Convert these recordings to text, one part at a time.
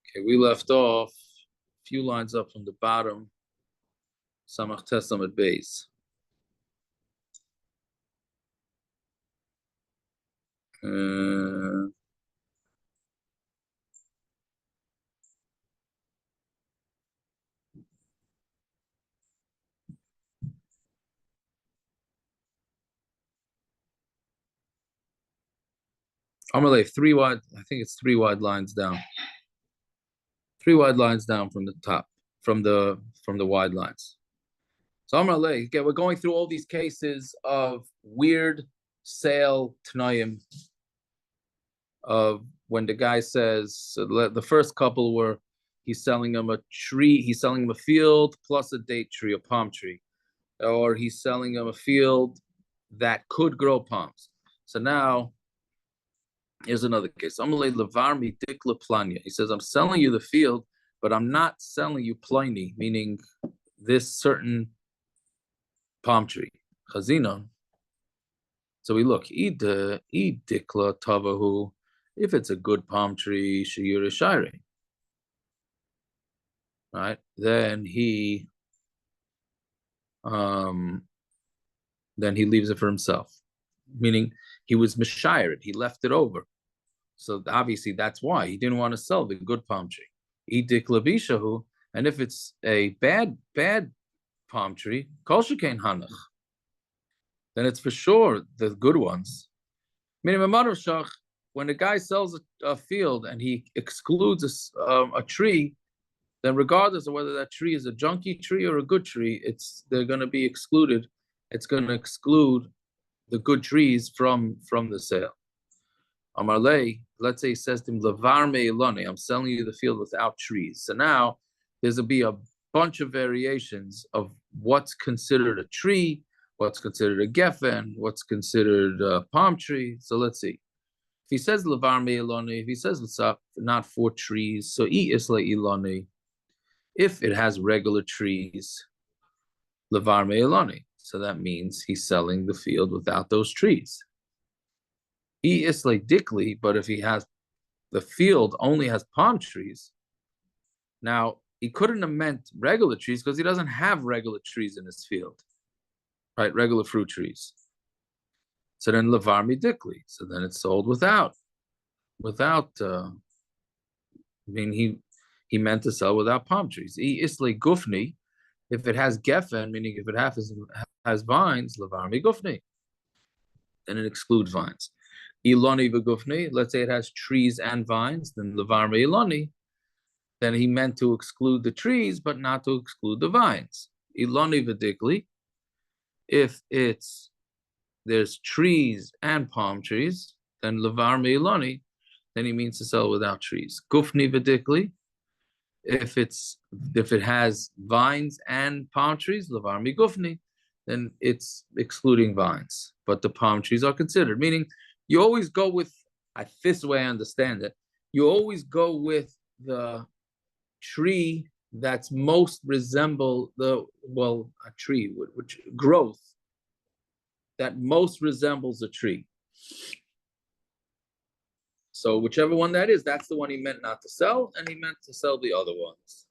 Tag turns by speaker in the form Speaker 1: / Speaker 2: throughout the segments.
Speaker 1: Okay, we left off a few lines up from the bottom. Samach Tesam at base. Amalei, three wide. I think it's three wide lines down. Three wide lines down from the top, from the wide lines. So Amalei, again, we're going through all these cases of weird sale tnaim. Of when the guy says, so the first couple were he's selling him a tree, he's selling him a field plus a date tree, a palm tree, or he's selling him a field that could grow palms. So now here's another case. He says, I'm selling you the field, but I'm not selling you Pliny, meaning this certain palm tree. Chazina. So we look, dikla tavahu, if it's a good palm tree, sheyure shire. Right? Then he leaves it for himself. Meaning he was mishired, he left it over. So obviously that's why he didn't want to sell the good palm tree. Idikla, and if it's a bad palm tree, kol shekain hanach, then it's for sure the good ones. Meaning, when a guy sells a field and he excludes a tree, then regardless of whether that tree is a junky tree or a good tree, they're going to be excluded. It's going to exclude the good trees from the sale. Amarle, let's say he says to him, Lavar me'ilone, I'm selling you the field without trees. So now there's be a bunch of variations of what's considered a tree, what's considered a geffen, what's considered a palm tree. So let's see. If he says Lavar me'ilone, if he says what's up, not for trees, so isla ilone. If it has regular trees, Lavar me'ilone. So that means he's selling the field without those trees. Isla dikli, but if he has the field only has palm trees, now he couldn't have meant regular trees because he doesn't have regular trees in his field, right? Regular fruit trees. So then Lavar dikli. So then it's sold without. I mean, he meant to sell without palm trees. Isla gufni, if it has geffen, meaning if it has vines, Lavar gufni, then it excludes vines. Iloni v'gufni, let's say it has trees and vines, then Lavar Iloni, then he meant to exclude the trees, but not to exclude the vines. Iloni v'dikli, if there's trees and palm trees, then Lavar Iloni, then he means to sell without trees. Gufni v'dikli, if it has vines and palm trees, Lavar gufni, then it's excluding vines, but the palm trees are considered, meaning you always go with, this way I understand it, you always go with the tree that's most resemble a tree, which growth that most resembles a tree. So whichever one that is, that's the one he meant not to sell, and he meant to sell the other ones.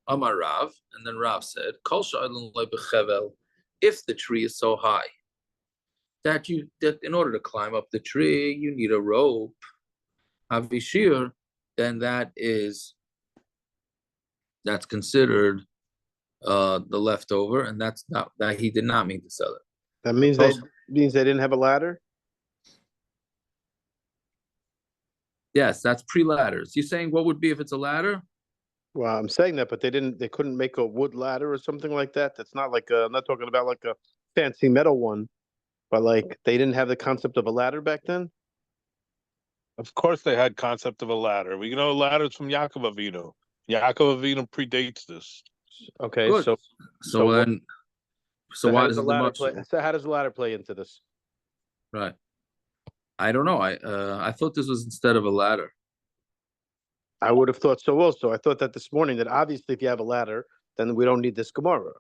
Speaker 1: Amar Rav, and then Rav said, Kol sha'alun lo b'chevel, if the tree is so high, that in order to climb up the tree, you need a rope, avishir, then that's considered the leftover, and that's not that he did not mean to sell it.
Speaker 2: That means they didn't have a ladder?
Speaker 1: Yes, that's pre-ladders. You're saying what would be if it's a ladder?
Speaker 2: Well, I'm saying that, but they couldn't make a wood ladder or something like that. That's not like I'm not talking about like a fancy metal one. But like they didn't have the concept of a ladder back then?
Speaker 3: Of course they had concept of a ladder. We know ladders from Yaakov Avinu. Yaakov Avinu predates this.
Speaker 2: Okay,
Speaker 1: good. So why does the ladder
Speaker 2: play? So how does the ladder play into this?
Speaker 1: Right. I don't know. I thought this was instead of a ladder.
Speaker 2: I would have thought so also. I thought that this morning that obviously if you have a ladder, then we don't need this Gemara.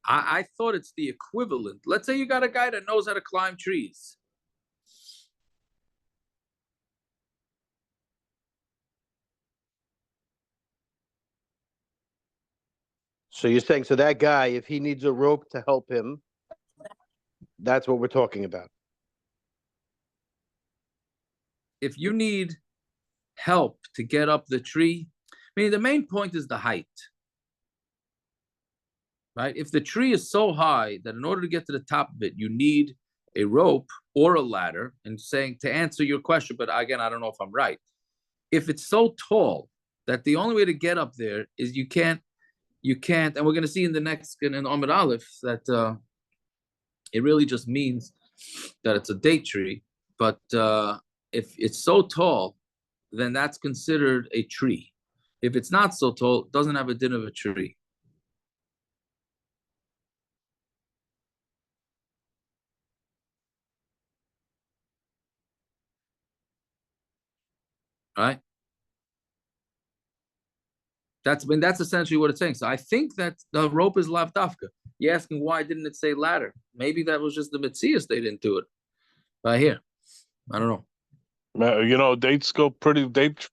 Speaker 1: I thought it's the equivalent. Let's say you got a guy that knows how to climb trees.
Speaker 2: So you're saying, so that guy, if he needs a rope to help him, that's what we're talking about.
Speaker 1: If you need help to get up the tree, I mean, the main point is the height, right? If the tree is so high that in order to get to the top of it, you need a rope or a ladder, and saying to answer your question, but again, I don't know if I'm right. If it's so tall that the only way to get up there is you can't, and we're going to see in the next, in Amud Aleph, that it really just means that it's a date tree. But if it's so tall, then that's considered a tree. If it's not so tall, it doesn't have a din of a tree. Right? That's essentially what it's saying. So I think that the rope is lavdafka. You're asking why didn't it say ladder? Maybe that was just the Metzias they didn't do it. Right here. I don't know.
Speaker 3: You know, date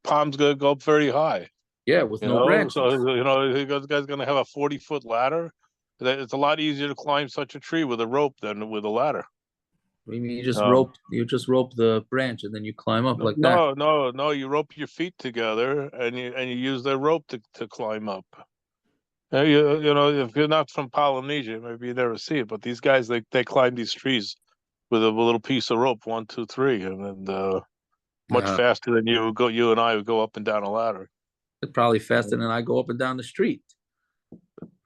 Speaker 3: palms gonna go up very high.
Speaker 1: Yeah, with no branches.
Speaker 3: So this guy's gonna have a 40-foot ladder. It's a lot easier to climb such a tree with a rope than with a ladder.
Speaker 1: I mean, you just rope the branch and then you climb up like that.
Speaker 3: No. You rope your feet together and you use the rope to climb up. You know, if you're not from Polynesia, maybe you never see it. But these guys, they climb these trees with a little piece of rope, 1, 2, 3, and then much faster than you and I would go up and down a ladder.
Speaker 1: It's probably faster than I go up and down the street.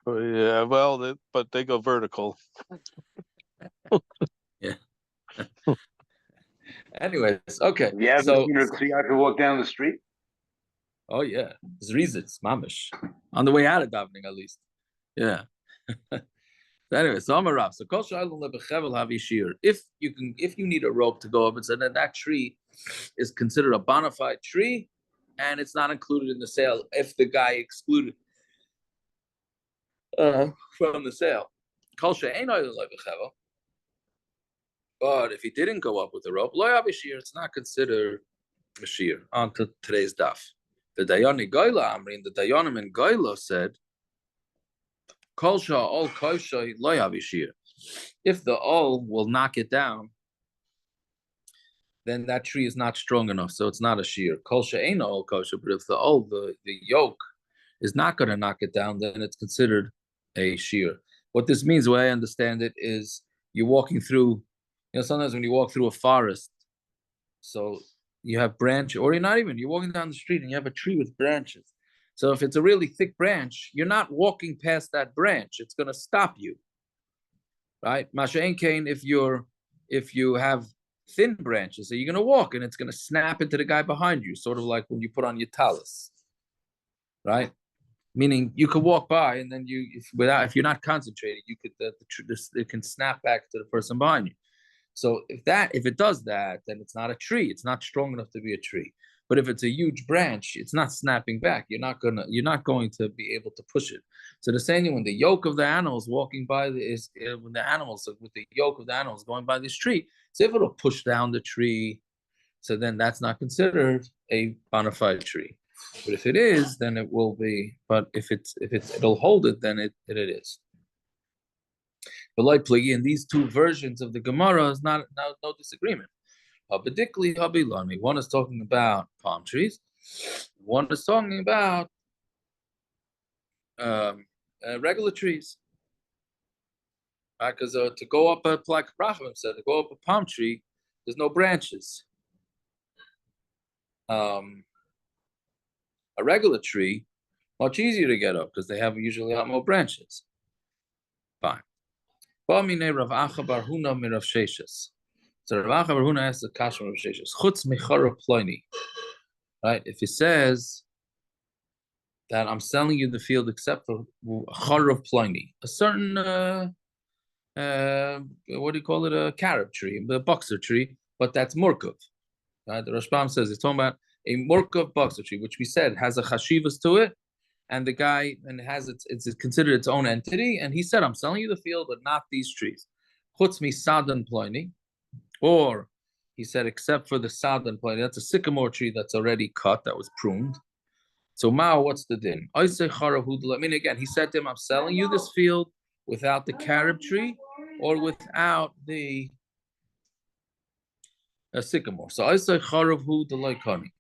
Speaker 3: Yeah, well, but they go vertical.
Speaker 1: Yeah. Anyways, okay.
Speaker 4: You haven't seen her see how to walk down the street?
Speaker 1: Oh yeah, Zrizitz, mamish. On the way out of davening, at least. Yeah. So anyway, so I'm a Rav. So kol sha'alun lebechevel havishir. If you need a rope to go up, and so then that tree is considered a bona fide tree, and it's not included in the sale if the guy excluded from the sale. Kol she'ein lebechevel. But if he didn't go up with the rope, lo havishir, it's not considered a shear. On to today's daf. The Dayani Goyla Amrin, the Dayanim in Goyla said, Kol sha'ol kosha lo yavishir. If the ol will knock it down, then that tree is not strong enough, so it's not a shear. Kol she'ein ol kosha, but if the ol, the yoke, is not going to knock it down, then it's considered a shear. What this means, the way I understand it, is you're walking through, sometimes when you walk through a forest, so you have branch, or you're walking down the street and you have a tree with branches. So if it's a really thick branch, you're not walking past that branch. It's going to stop you, right? Masha'en kain, if you have thin branches, so you're going to walk and it's going to snap into the guy behind you, sort of like when you put on your talis, right? Meaning you could walk by and then if you're not concentrating, you could it can snap back to the person behind you. So if it does that, then it's not a tree. It's not strong enough to be a tree. But if it's a huge branch, it's not snapping back. You're not going to be able to push it. So the same thing when the yoke of the animals walking by when the animals with the yoke of the animals going by this tree, so if it'll push down the tree, so then that's not considered a bona fide tree. But if it is, then it will be. But if it'll hold it, then it is. But like pligi in these two versions of the Gemara is no disagreement. One is talking about palm trees, one is talking about regular trees. Right? Because to go up like Rachamim said, to go up a palm tree, there's no branches. A regular tree, much easier to get up because they have usually a lot more branches. Fine. So Rav Acha bar Huna asks the Kasha Rav Sheshes. Chutz mechara ploini. Right? If he says that I'm selling you the field except for charav ploini, a certain what do you call it? A carob tree, the boxer tree, but that's murkov. Right? The Rashbam says it's talking about a murkov boxer tree, which we said has a chashivas to it, and the guy it's considered its own entity, and he said, I'm selling you the field, but not these trees. Chutz mi sadan ploini. Or he said, except for the sadan ploini, that's a sycamore tree that's already cut, that was pruned. So Mao, what's the din? I mean, again, he said to him, I'm selling you this field without the carob tree or without the sycamore. So I say charav hu the loikani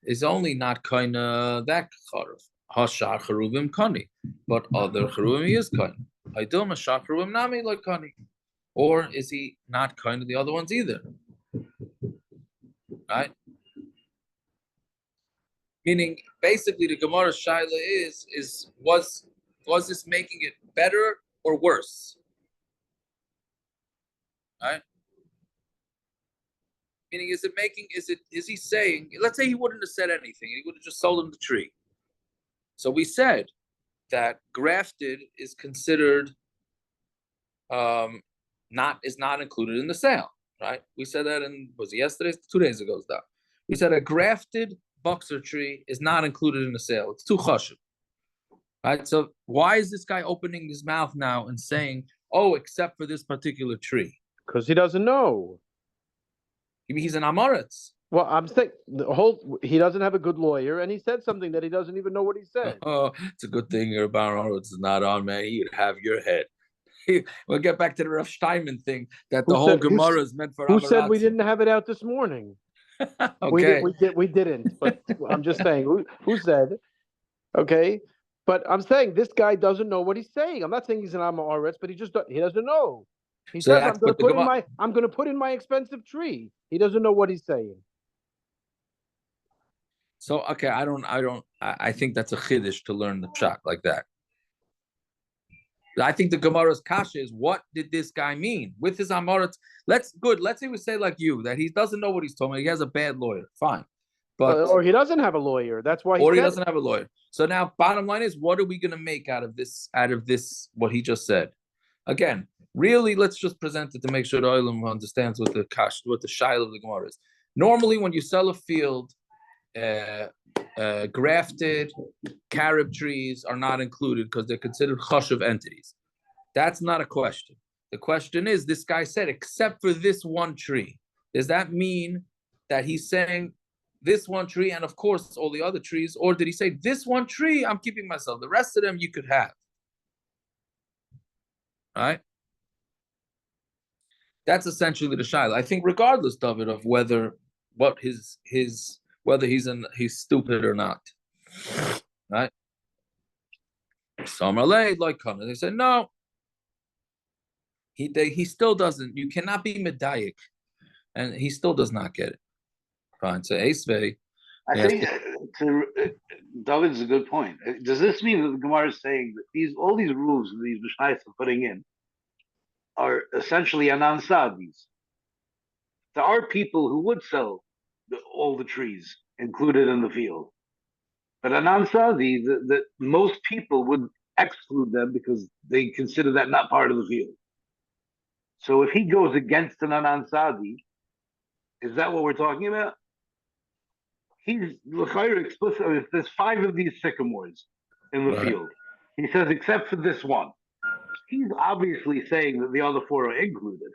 Speaker 1: is only not kind of that charav. Hashar charuvim kani, but other charuvim he is kind. I don't know shar charuvim nami loikani, or is he not kind of the other ones either? Right? Meaning, basically, the Gemara Shaila was this making it better or worse? Right? Meaning, is he saying, let's say he wouldn't have said anything, he would have just sold him the tree. So we said that grafted is considered not included in the sale, right? We said that was it yesterday? 2 days ago. We said a grafted boxer tree is not included in the sale. It's too chashuv. Right? So why is this guy opening his mouth now and saying, oh, except for this particular tree?
Speaker 2: Because he doesn't know.
Speaker 1: You mean he's an Amoritz?
Speaker 2: Well, I'm saying he doesn't have a good lawyer, and he said something that he doesn't even know what he said.
Speaker 1: Oh, it's a good thing your Baron Amoritz is not on, man. He'd have your head. We'll get back to the Rav Steinman thing that the whole Gemara is meant for.
Speaker 2: Who said we didn't have it out this morning?
Speaker 1: Okay,
Speaker 2: we didn't. But I'm just saying, who said? Okay, but I'm saying this guy doesn't know what he's saying. I'm not saying he's an Amoritz, but he doesn't know. He
Speaker 1: So
Speaker 2: says, I'm going to put in my expensive tree. He doesn't know what he's saying.
Speaker 1: So okay, I think that's a chiddush to learn the pshat like that. I think the Gemara's kasha is, what did this guy mean with his Amoritz? Let's say we say like you, that he doesn't know what he's talking about. He has a bad lawyer, fine, but
Speaker 2: or he doesn't have a lawyer. That's why.
Speaker 1: He doesn't have a lawyer. So now, bottom line is, what are we going to make out of this? What he just said? Again, really, let's just present it to make sure the Olam understands what the shaila of the Gemara is. Normally, when you sell a field, grafted carob trees are not included because they're considered chashuv entities. That's not a question. The question is, this guy said, except for this one tree. Does that mean that he's saying this one tree and of course all the other trees, or did he say this one tree I'm keeping myself, the rest of them you could have? Right? That's essentially the shaila. I think regardless, David, of whether he's stupid or not. Right? They said no. He still doesn't. You cannot be medayik, and he still does not get it. Fine. So Esvei.
Speaker 4: I think David's a good point. Does this mean that the Gemara is saying that all these rules that these Mishnayos are putting in are essentially anan sadis? There are people who would sell all the trees included in the field, but anan sadi, that most people would exclude them because they consider that not part of the field. So if he goes against an anan sadi, is that what we're talking about? He's explicit. If there's 5 of these sycamores in the field, he says, except for this one. He's obviously saying that the other 4 are included.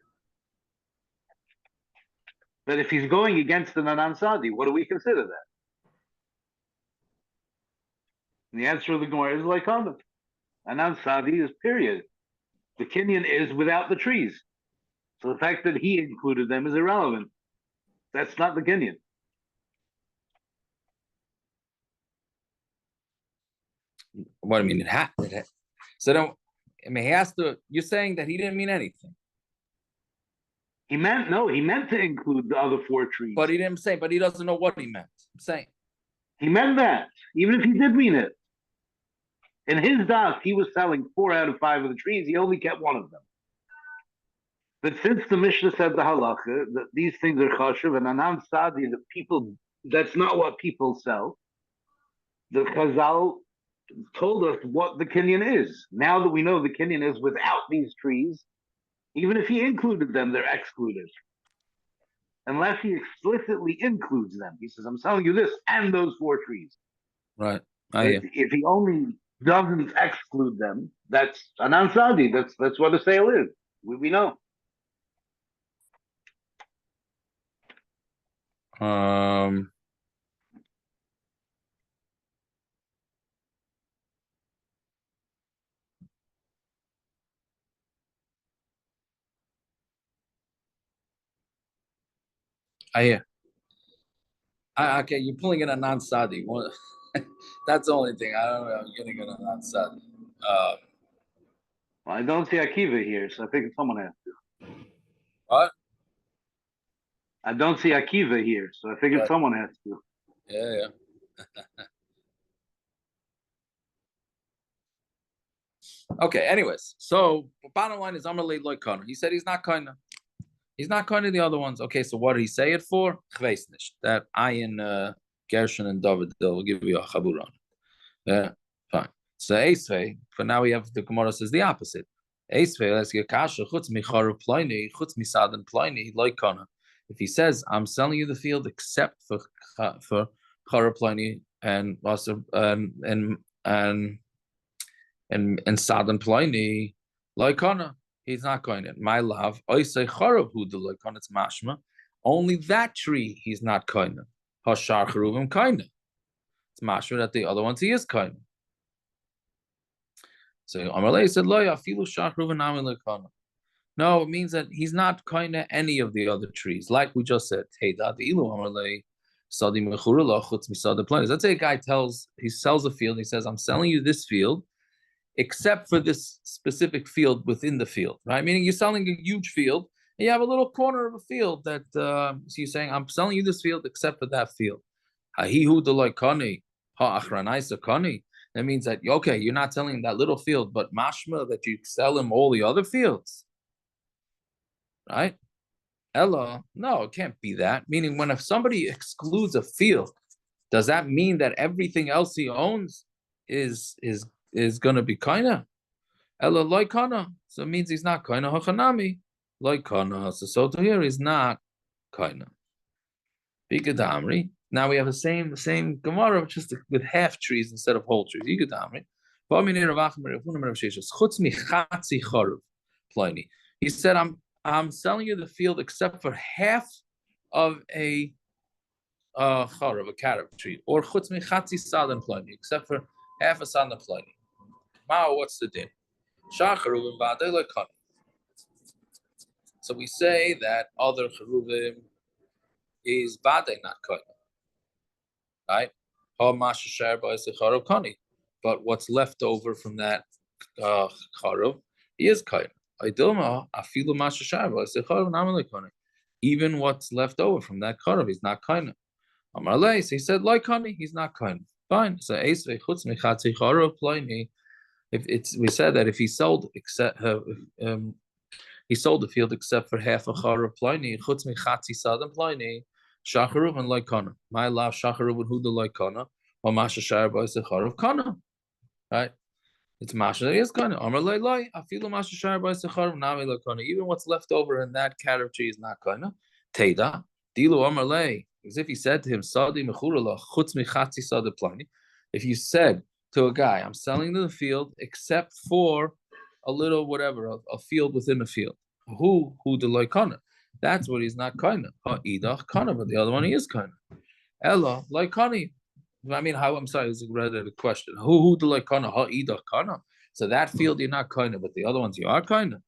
Speaker 4: But if he's going against an Anansadi, what do we consider that? And the answer of the Gemara is like comment. Anansadi is period. The Kenyan is without the trees. So the fact that he included them is irrelevant. That's not the Kenyan.
Speaker 1: What I mean, it happened. So don't. I mean, he has to. You're saying that he didn't mean anything.
Speaker 4: He meant to include the other 4 trees.
Speaker 1: But he didn't say. But he doesn't know what he meant. I'm saying
Speaker 4: he meant that, even if he did mean it. In his das, he was selling 4 out of 5 of the trees. He only kept 1 of them. But since the Mishnah said the halacha that these things are chashuv and anan sadi, that's not what people sell. The Chazal told us what the Kenyan is. Now that we know the Kenyan is without these trees, even if he included them, they're excluded. Unless he explicitly includes them. He says, I'm selling you this and those 4 trees.
Speaker 1: right.
Speaker 4: If he only doesn't exclude them, that's anan sadi. That's what a sale is. We know.
Speaker 1: I hear. Okay, you're pulling in a non-Sadi. That's the only thing. I don't know. I'm getting in a non-Sadi.
Speaker 4: Well, I don't see Akiva here, so I figured someone has to.
Speaker 1: What?
Speaker 4: I don't see Akiva here, so I figured
Speaker 1: Right.
Speaker 4: someone has to.
Speaker 1: Yeah. Okay, anyways. So bottom line is Amalei Loy Kana. He said he's not kind of. He's not kind of the other ones. Okay, so what did he say it for? Chveisnish. That Ayin, Gershon, and David, they'll give you a chabur on it. Yeah, fine. So Eisvei, for now we have the Gemara says the opposite. Eisvei, let's get kasha, chutz mi charu ploini, chutz mi sadan ploini, loy kana. If he says, I'm selling you the field except for charu ploini and also and sadan ploini, loy kana, he's not going in. My love, oisei charu hu de loy kana, it's mashma. Only that tree he's not kind of. Hashar charuvim kind of. It's mashma that the other ones he is kind of. So Amalei said, "Lo yafilu shachru v'nami lekana." No, it means that he's not kind of any of the other trees, like we just said. Hey, that ilu Amalei sadi mechurula chutz misada planes. Let's say a guy he sells a field. He says, "I'm selling you this field, except for this specific field within the field." Right? Meaning you're selling a huge field, and you have a little corner of a field that. So you're saying, "I'm selling you this field except for that field." Hahihu deloi kani ha achranaisa kani. That means that, okay, you're not selling him that little field, but mashma that you sell him all the other fields. Right? Ella, no, it can't be that. Meaning when if somebody excludes a field, does that mean that everything else he owns is gonna be kaina? Ella loikana. So it means he's not kaina hachanami. Loikana. So to here is not kaina. Bigadamri. Now we have the same Gemara, just with half trees instead of whole trees. He said, I'm selling you the field except for half of a charav, a carob tree, or chutz mi chatzi sadan pliny, except for half a sadan pliny. Mao, what's the din? So we say that other cheruvim is bade not kohen. Right? But what's left over from that charuv, he is kain. Even what's left over from that charuv, he's not kain. So he said, like honey, he's not kain. Fine. So if we said that if he sold he sold the field except for half a charuv pliny, chutz mi chatzi sadan pliny. Shacharuv and Loikana. My love Shacharuv and Huda Loikana, or Masha Sharba is a Charav Kana. Right? It's Masha that is Kana. Amar Loi Loi, I feel Masha Sharba is a Charav Nami Loikana. Even what's left over in that carob tree is not Kana. Teda, Dilu Amar Lei, as if he said to him, Sadi Mechurala, Chutz Michatzi Sada Plani. If you said to a guy, I'm selling the field except for a little whatever, a field within a field. Who the Loikana? That's what he's not kind of. Idach kind of, but the other one he is kind of. Ella like Kani. I mean, how? I'm sorry, it's a rather the question. Who the like kind of? Ha idach kind of. So that field you're not kind of, but the other ones you are kind of.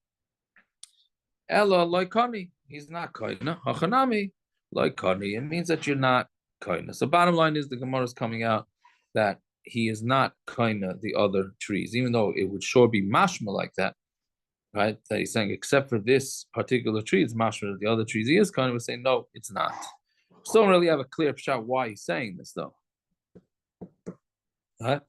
Speaker 1: Ella like Kani. He's not kind of. Hachanami like Kani. It means that you're not kind of. So bottom line is the Gemara is coming out that he is not kind of the other trees, even though it would sure be mashma like that. Right? That he's saying, except for this particular tree, it's mashma. The other trees, he is kind of saying, no, it's not. Still don't really have a clear shot why he's saying this, though. Right?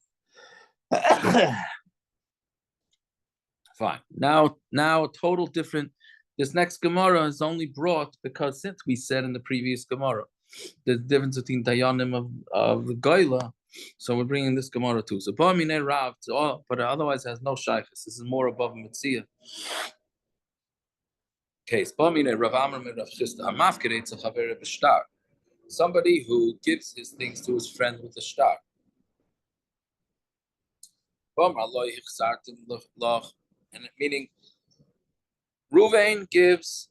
Speaker 1: Fine. Now, a total different. This next Gemara is only brought because since we said in the previous Gemara, the difference between Dayanim of the Goyla, so we're bringing this Gemara too. So, Rav, but otherwise has no shaykhs. This is more above Mitzia. Case. Somebody who gives his things to his friend with a star. And meaning, Ruvain gives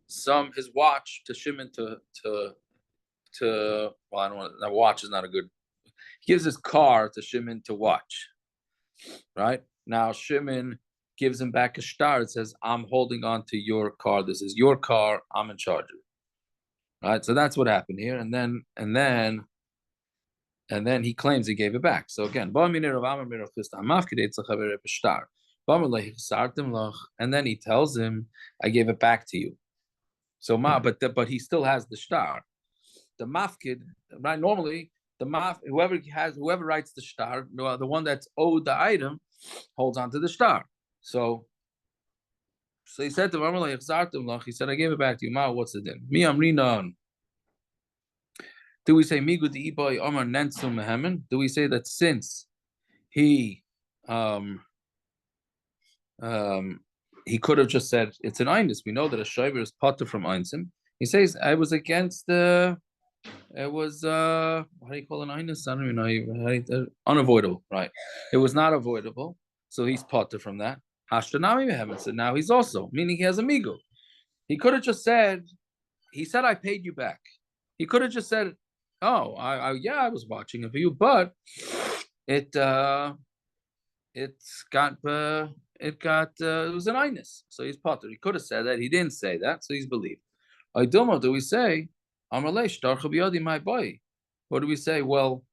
Speaker 1: his watch to Shimon to well, I don't want that watch is not a good. He gives his car to Shimon to watch. Right now, Shimon gives him back a star. It says, "I'm holding on to your car. This is your car. I'm in charge of it." Right, so that's what happened here, and then he claims he gave it back. So again, and then he tells him, I gave it back to you. So but he still has the star. The mafkid, right? Normally, whoever writes the star, the one that's owed the item, holds on to the star. So he said to him, he said, I gave it back to you. Ma, what's the din? Mi amrinan. Do we say migu di iboy omar nensu mehemen? Do we say that since he could have just said it's an einus? We know that a shoiver is potter from einsim. He says I was against the. It was how do you call an einus? I don't even know. Unavoidable, right? It was not avoidable, so he's potter from that. Hashtanami mehemen. So now he's also meaning he has a migu. He could have just said. He said I paid you back. He could have just said, "Oh, I was watching it for you," but it was an einus, so he's potter. He could have said that. He didn't say that, so he's believed. Do we say, my boy? What do we say? Well,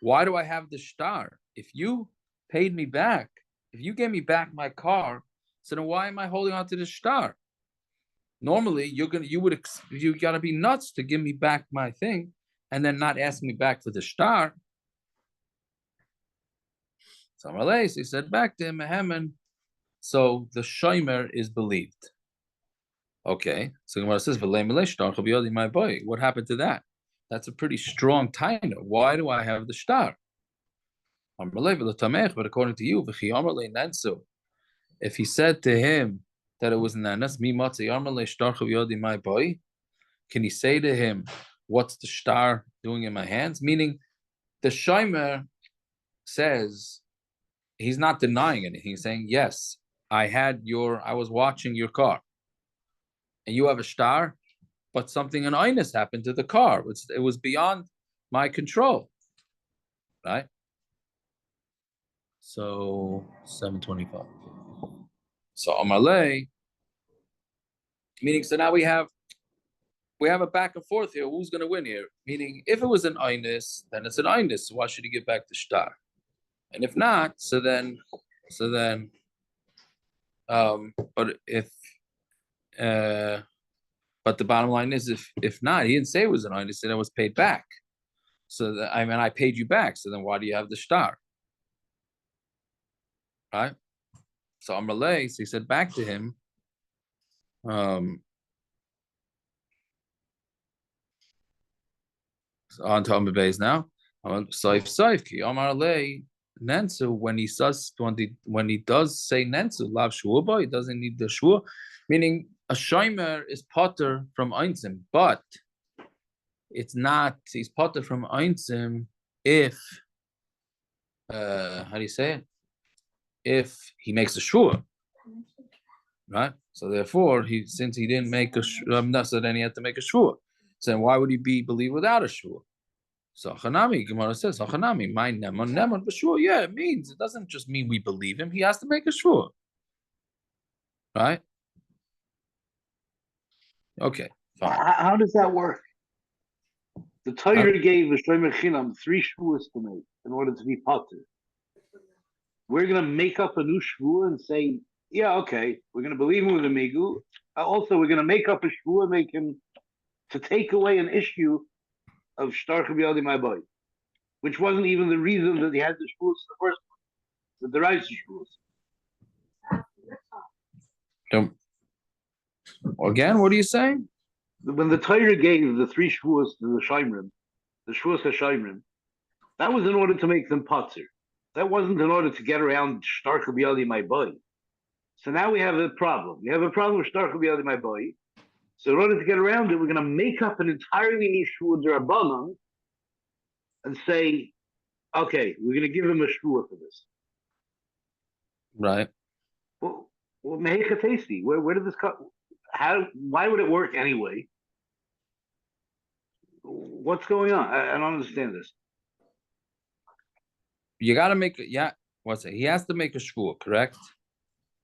Speaker 1: why do I have the star? If you paid me back, if you gave me back my car, so then why am I holding on to the star? Normally, you gotta be nuts to give me back my thing and then not ask me back for the star. So he said back to him, Haman. So the shomer is believed. Okay, so Gemara says, my boy, what happened to that? That's a pretty strong taina. Why do I have the star? But according to you, if he said to him that it was nanas, my boy, can he say to him, what's the star doing in my hands? Meaning, the shomer says he's not denying anything. He's saying, yes, I was watching your car, and you have a star, but something an einus happened to the car. It was beyond my control, right? So 725. So Amalei, meaning so now we have a back and forth here. Who's going to win here? Meaning, if it was an einus, then it's an einus. So why should he give back the star? And if not, so then, but the bottom line is, if not, he didn't say it was an einus, then it was paid back. So I paid you back. So then why do you have the star? Right? So Amalei, so he said back to him, on to Amabez now. Saif ki Amar Lei Nensu, when he does say Nensu lav shuba, he doesn't need the shua, meaning a shomer is potter from einsim, but it's not. He's potter from einsim if how do you say it? If he makes a shua, right? So therefore, since he didn't make a so then he had to make a shua. So why would he be believed without a shua? So Hanami, Gemara says, Hanami, my Nemon, but sure, yeah, it means it doesn't just mean we believe him, he has to make a shua. Right? Okay, fine.
Speaker 4: How does that work? The Torah gave the Shlomo Chinam 3 shuas to make in order to be potter. We're going to make up a new shvua and say, yeah, okay, we're going to believe him with a migu. Also, we're going to make up a shvua, make him to take away an issue of Shtar Chabiyadi my boy, which wasn't even the reason that he had the shvuos in the first place, that there is shvuos.
Speaker 1: Again, what are you saying?
Speaker 4: When the Torah gave the 3 shvuos to the Shaimrim, the shvuos HaShaimrim, that was in order to make them potter. That wasn't in order to get around Shtar Chabiyadi my boy. So now we have a problem. We have a problem with Shtar Chabiyadi my boy. So in order to get around it, we're going to make up an entirely new shvua d'Rabbanan and say, okay, we're going to give him a shvua for this.
Speaker 1: Right.
Speaker 4: Well, Mehecha Tasty, where did this come? Why would it work anyway? What's going on? I don't understand this.
Speaker 1: You got to make it. Yeah. What's it? He has to make a shvua, correct?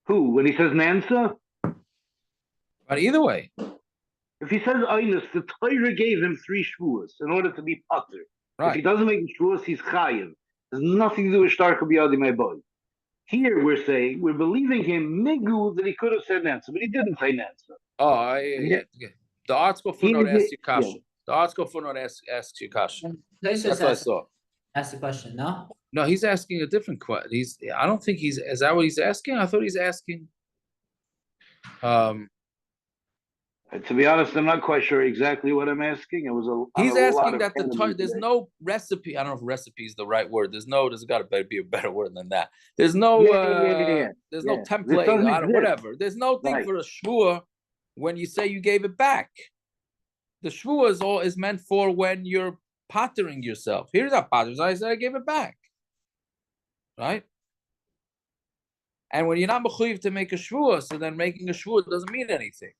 Speaker 4: Who? When he says Nansa?
Speaker 1: But either way,
Speaker 4: If he says Einus, the Torah gave him 3 shvuas in order to be pater. If he
Speaker 1: Right.
Speaker 4: doesn't make shvuas, he's chayiv. There's nothing to do with Shtar Kabiyadi, my boy. Here we're saying, we're believing him, Migu, that he could have said Nansa, but he didn't say Nansa.
Speaker 1: Oh,
Speaker 4: Yeah.
Speaker 1: the article footnote asks you
Speaker 4: Yeah.
Speaker 1: kasha. The article footnote asks you kasha.
Speaker 5: Taisus
Speaker 1: That's what I saw.
Speaker 5: asked the question, no?
Speaker 1: No, he's asking a different question. I don't think is that what he's asking? I thought he's asking.
Speaker 4: To be honest, I'm not quite sure exactly what I'm asking. It was
Speaker 1: He's
Speaker 4: a lot
Speaker 1: asking
Speaker 4: of
Speaker 1: that there's
Speaker 4: today.
Speaker 1: no recipe. I don't know if recipe is the right word. There's got to be a better word than that. There's no there's no
Speaker 4: This
Speaker 1: template.
Speaker 4: doesn't
Speaker 1: I don't,
Speaker 4: exist.
Speaker 1: whatever. There's no thing
Speaker 4: Right.
Speaker 1: for a shvua when you say you gave it back. The shvua is meant for when you're pottering yourself. Here's a potter. I said I gave it back. Right? And when you're not mechuyev to make a shvua, so then making a shvua doesn't mean anything.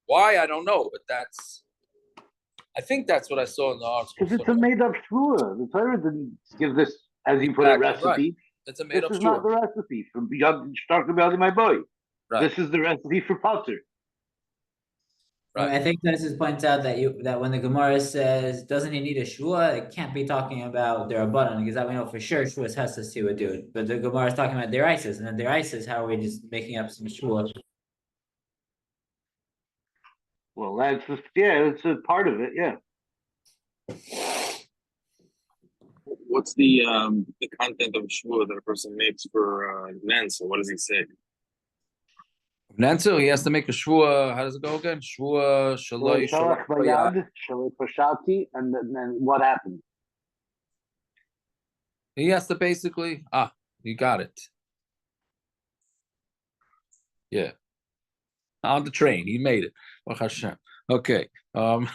Speaker 1: Why? I don't know, but I think that's what I saw in the article.
Speaker 4: Because it's a made-up shvua. The Torah didn't give this, as you put it,
Speaker 1: Exactly,
Speaker 4: recipe.
Speaker 1: right. It's a made-up
Speaker 4: This is
Speaker 1: shvua.
Speaker 4: not the recipe from Shtar Kabiyadi, my boy.
Speaker 1: Right.
Speaker 4: This is the recipe for potter.
Speaker 1: Right.
Speaker 5: I think Taisus points out that when the Gemara says, doesn't he need a shvua, it can't be talking about their abundant, because that we know for sure shvuas has to see with dude. But the Gemara is talking about their isis, and then their isis, how are we just making up some shvua?
Speaker 4: Well, that's it's a part of it, yeah.
Speaker 6: What's the content of shvua that a person makes for Nansa? What does he say?
Speaker 1: Nancy, he has to make a shvua. How does it go again? Shvua shaloi
Speaker 4: Shalach
Speaker 1: shalach.
Speaker 4: bayad, shaloi pashati, and then what happened?
Speaker 1: He has to basically. You got it. Yeah. On the train, he made it. Baruch Hashem. Okay. It's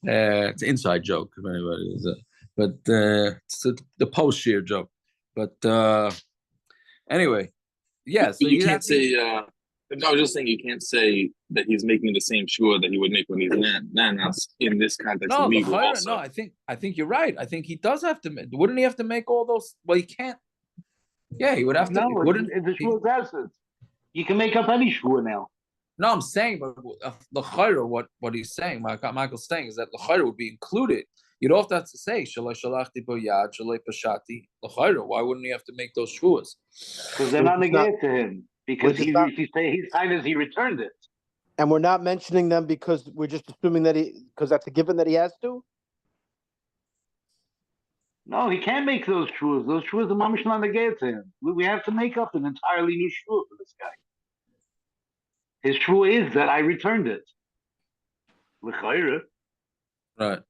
Speaker 1: an inside joke if anybody is. But it's the post-year joke. But anyway, yeah. So
Speaker 6: you can't say. I was just saying you can't say that he's making the same shvua that he would make when he's nanas in this context
Speaker 1: No,
Speaker 6: of legal also.
Speaker 1: no. I think you're right. I think he does have to. Wouldn't he have to make all those? Well, he can't. Yeah, he would have to.
Speaker 4: No,
Speaker 1: Wouldn't
Speaker 4: it's a shvua's essence. You can make up any shvua now.
Speaker 1: No, I'm saying, but the chayra, what he's saying, Michael's saying, is that the chayra would be included. You don't have to say shalai shalachti bo yad shalai pashati the chayra. Why wouldn't he have to make those shvuas?
Speaker 4: Because they're not negated to him. Because he's time as he returned it.
Speaker 2: And we're not mentioning them because we're just assuming that because that's a given that he has to?
Speaker 4: No, he can't make those shvuas. Those shvuas are mamish not negated to him. We have to make up an entirely new shvua for this guy. His shvua is that I returned it. L'chayra.
Speaker 1: Right.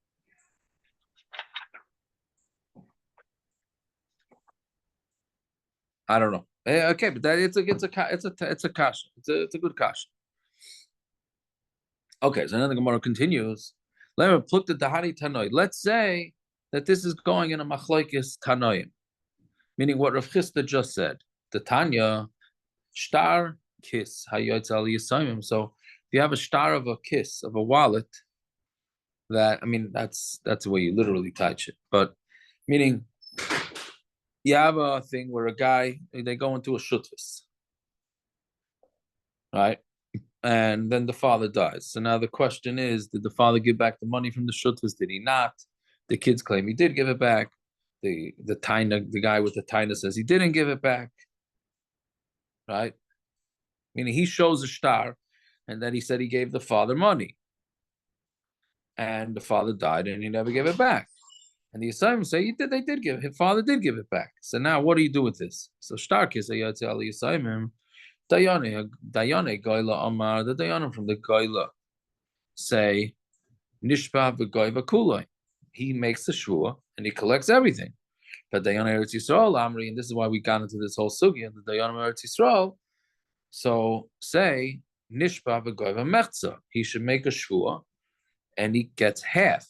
Speaker 1: I don't know. Okay, but that it's a kasha. It's a good kasha. Okay, so then the Gemara continues. Let's say that this is going in a machlokes tanoim, meaning what Rav Chisda just said. The Tanya shtar kiss hayotz al yisaimim. So if you have a shtar of a kiss of a wallet, that's the way you literally touch it. But meaning you have a thing where they go into a shutvis, right? And then the father dies. So now the question is, did the father give back the money from the shutvis? Did he not? The kids claim he did give it back. The guy with the taina says he didn't give it back. Right? Meaning he shows a shtar, and then he said he gave the father money. And the father died and he never gave it back. And the assignment say his father did give it back. So now what do you do with this? So shtar kiss ayatzi ali assignment. Dayane Goyla Amar, the Dayanim from the Goyla say, Nishpa v'Goyva Kuloi. He makes the shua and he collects everything. But Dayanim Eretz Yisrael Amri, and this is why we got into this whole sugya, the Dayanim Eretz Yisrael. So say, Nishpa v'Goyva Mechza. He should make a shua and he gets half.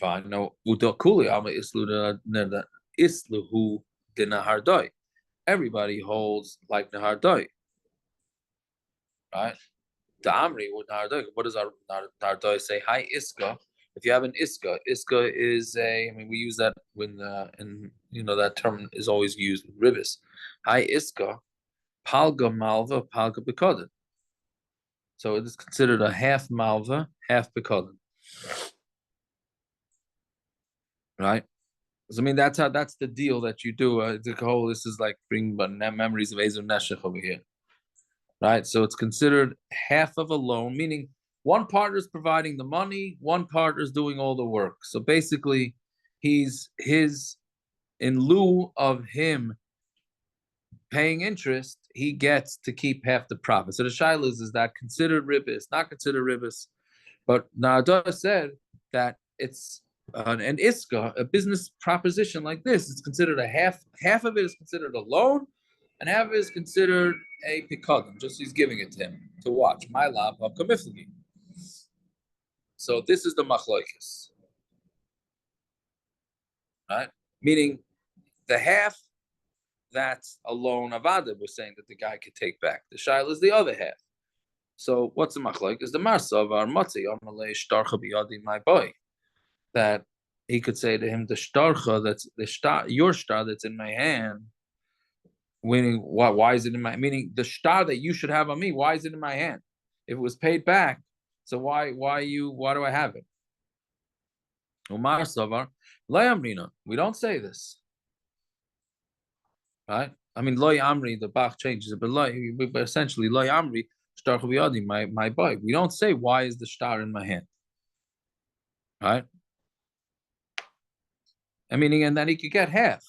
Speaker 1: Fine, no, Uda Kuli Ama Isluhu Dinahardoi. Everybody holds like Nahar Doi. Right? The Amri with Nahar Doi. What does our Nahar Doi say? Hi Iska. If you have an Iska is we use that when that term is always used with ribis. Hi Iska, Palga Malva, Palga Bekodin. So it is considered a half malva, half pekadon. Right? So I mean that's the deal that you do. The whole this is like bringing memories of Ezer Neshech over here. Right? So it's considered half of a loan, meaning one partner is providing the money, one partner is doing all the work. So basically, he's in lieu of him paying interest, he gets to keep half the profit. So the shaila is that considered ribis, not considered ribis. But Nada said that it's an iska, a business proposition like this. It's considered a half of it is considered a loan, and half of it is considered a pikadon. Just he's giving it to him to watch. My lab of kamiflagi. So this is the machlokes, right? Meaning the half that's a loan avada. We're saying that the guy could take back. The shaila is the other half. So what's the machlok? Is the marsa of our matzi amalei shtarcha biyadi my boy, that he could say to him the shtarcha that's the star your star that's in my hand. Meaning why is it in my meaning the star that you should have on me? Why is it in my hand? If it was paid back, so why do I have it? Umar savar layamrina. We don't say this, right? I mean loy amri. The Bach changes it, but essentially loy amri. My boy. We don't say why is the star in my hand, right? I mean, and then he could get half.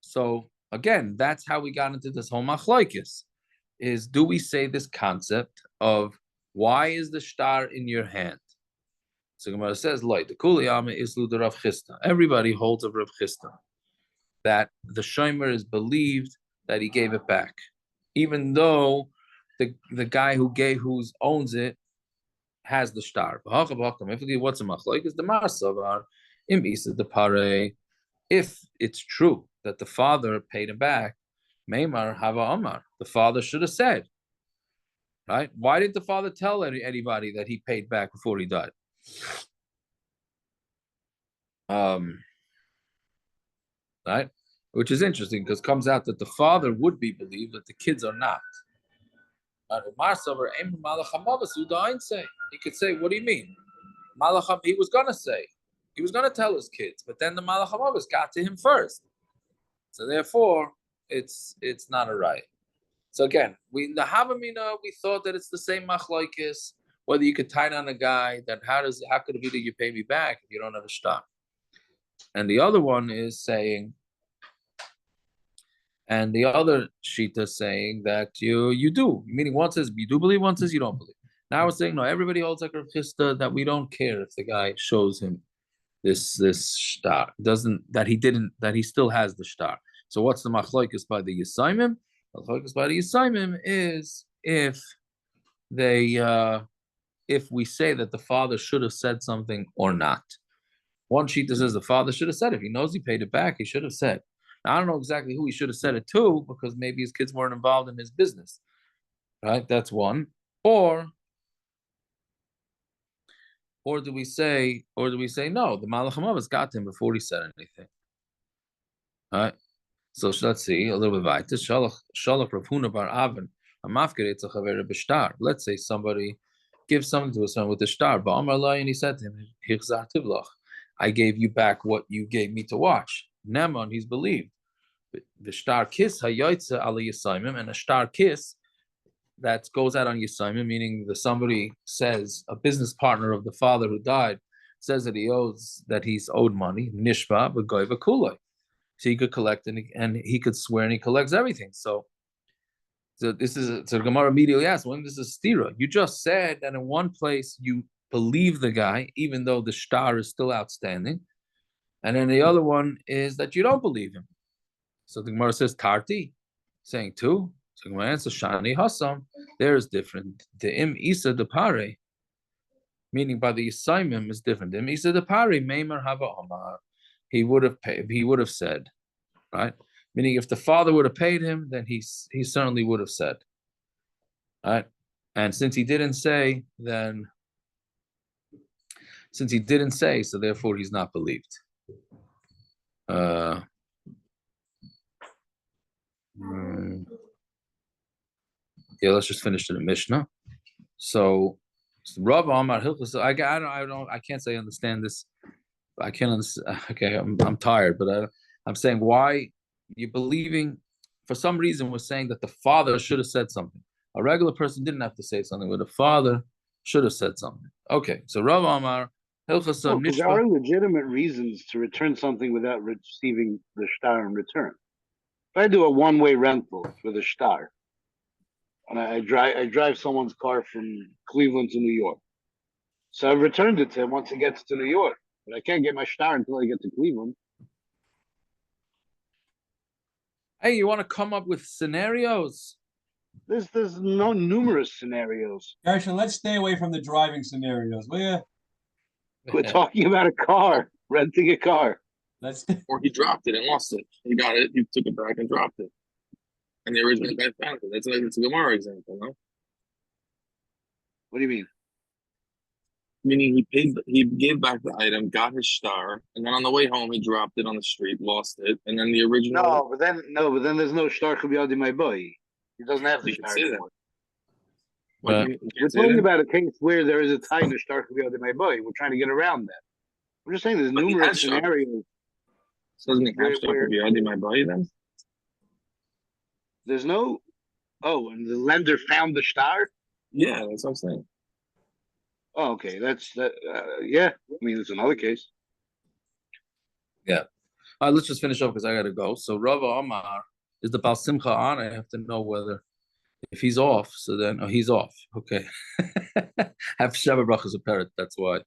Speaker 1: So again, that's how we got into this whole machlokes. Is do we say this concept of why is the star in your hand? So Gemara says, "Like the kuliyama is the Rav Chisda." Everybody holds of Rav Chisda that the shomer is believed that he gave it back, even though the guy who owns it has the star. What's a machlok is the marsavar im isa the pare. If it's true that the father paid him back, Meimar Hava Omar, the father should have said, right? Why didn't the father tell anybody that he paid back before he died? Right? Which is interesting because it comes out that the father would be believed, that the kids are not. He could say, what do you mean? He was going to say, he was going to tell his kids, but then the Malach HaMavos got to him first. So therefore, it's not a right. So again, in the Havamina, we thought that it's the same machlokes, whether you could tie down a guy, that how could it be that you pay me back if you don't have a stock? And the other one is saying, and the other shita saying that you do, meaning one says you do believe, one says you don't believe. Now we're saying no, everybody holds like Rav Chisda that we don't care if the guy shows him this star, that he still has the star. So what's the machlokes by the Yisaimim? Machlokes by the Yisaimim is if we say that the father should have said something or not. One shita says the father should have said it. If he knows he paid it back, he should have said. Now, I don't know exactly who he should have said it to, because maybe his kids weren't involved in his business. Right? That's one. Or do we say no? The Malach HaMavos got to him before he said anything. All right. So let's see a little bit weiter. Shalach Rav Huna bar Avin. Let's say somebody gives something to a son with the star, and he said to him, I gave you back what you gave me to watch. Neman, he's believed. The star kiss hayoitza ala Yisaimim, and a star kiss that goes out on Yisaimim, meaning somebody says, a business partner of the father who died says that he's owed money, nishba b'goyva kulay. So he could collect and he could swear and he collects everything. So this is so Gemara immediately asks, when this is stira? You just said that in one place you believe the guy, even though the star is still outstanding. And then the other one is that you don't believe him. So the Gemara says Tarti, saying two. So Gemara answers Shani Hassam. There is different. The Im Isa de Pare, meaning by the Yisaimim is different. Im Isa de Pare, Meimer Hava Omar. He would have said, right? Meaning if the father would have paid him, then he certainly would have said. Right? And since he didn't say, so therefore he's not believed. Yeah, let's just finish the Mishnah. So Rav Amar Hilchos. I can't say I understand this. I can't understand. Okay, I'm tired, but I'm saying why you're believing. For some reason, we're saying that the father should have said something. A regular person didn't have to say something, but the father should have said something. Okay, so Rav Amar Hilchos
Speaker 4: No, because there
Speaker 1: Nishba.
Speaker 4: are legitimate reasons to return something without receiving the shtar in return. If I do a one-way rental with a shtar, and I drive someone's car from Cleveland to New York, so I've returned it to him once it gets to New York, but I can't get my shtar until I get to Cleveland.
Speaker 1: Hey, you want to come up with scenarios?
Speaker 4: There's no numerous scenarios.
Speaker 7: Gershon, let's stay away from the driving scenarios, will you?
Speaker 4: We're talking about a car, renting a car.
Speaker 7: Let's.
Speaker 6: Or he dropped it and lost it. He got it, he took it back and dropped it. And the original guy found it. It's a Gemara example, no?
Speaker 4: What do you mean?
Speaker 6: Meaning he gave back the item, got his star, and then on the way home he dropped it on the street, lost it, and then the original.
Speaker 4: But then there's no shtar kubiyadi my boy. He doesn't have the
Speaker 6: You can
Speaker 4: shtar
Speaker 6: say that.
Speaker 4: anymore.
Speaker 1: Right.
Speaker 4: We're talking about a case where there is a tie in the shtar kubiyadi my boy. We're trying to get around that. I'm just saying there's
Speaker 6: But he
Speaker 4: numerous
Speaker 6: had shtar.
Speaker 4: scenarios.
Speaker 6: So doesn't he have star
Speaker 4: Where-
Speaker 6: could be ID my body then?
Speaker 4: There's no. Oh, and the lender found the shtar.
Speaker 6: Yeah, that's what I'm saying.
Speaker 4: Oh, okay, that's that. Yeah, I mean, it's another case.
Speaker 1: All right, let's just finish up because I gotta go. So Rav Amar is the Bal Simcha on. I have to know whether if he's off. So then, he's off. Okay. Have Sheva Brachas a parrot. That's why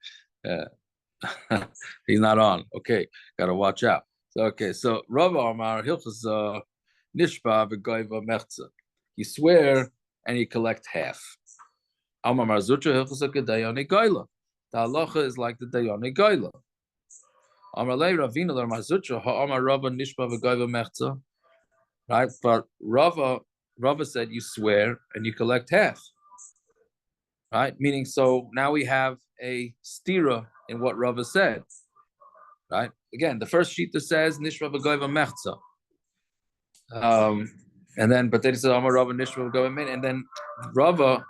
Speaker 1: he's not on. Okay, gotta watch out. So okay, so Rav Amar Hilchos Nishba v'Goyva Mechza. You swear and you collect half. Amar Marzutra Hilchos Kedayoni Goyla. The halacha is like the Dayoni Goyla. Amar Lei Ravina Lar Marzutra Amar Rava Nishba v'Goyva Mechza. Right, but Rava said you swear and you collect half. Right, meaning so now we have a stira in what Rava said. Right, again, the first sheet that says Nishba v'Goyva Mechza. And then, but then it says Amar Rava Nishba v'Goyva Min, and then Rava.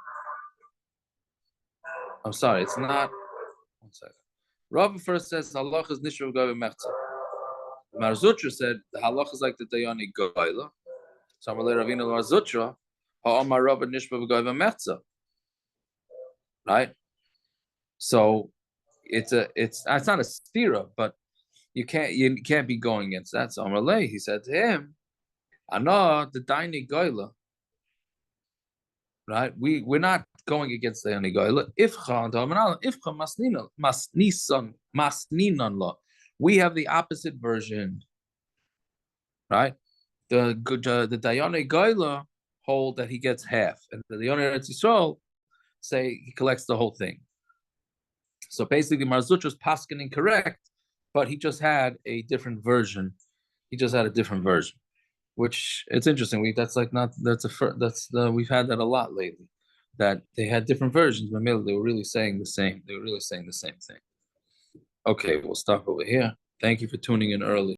Speaker 1: I'm sorry, it's not. One second. Rava first says halach is Nishba v'Goyva Mechza. Marzutra said the halach is like the Dayani Goyla. So Amalei Ravina Marzutra, Ha'amar Rava Nishba v'Goyva Mechza. Right? So it's not a stira, but you can't be going against that. So Amalei, he said to him, Ana the Daini Goyla. Right? We're not going against the Daini Goyla. Ifcha masninan la. We have the opposite version. Right? The Dayane Goyla hold that he gets half, and the Dayane Eretz Yisrael say he collects the whole thing. So basically, Marzutra's paskening correct, but he just had a different version. He just had a different version, which it's interesting. We've had that a lot lately. That they had different versions, but they were really saying the same. They were really saying the same thing. Okay, we'll stop over here. Thank you for tuning in early.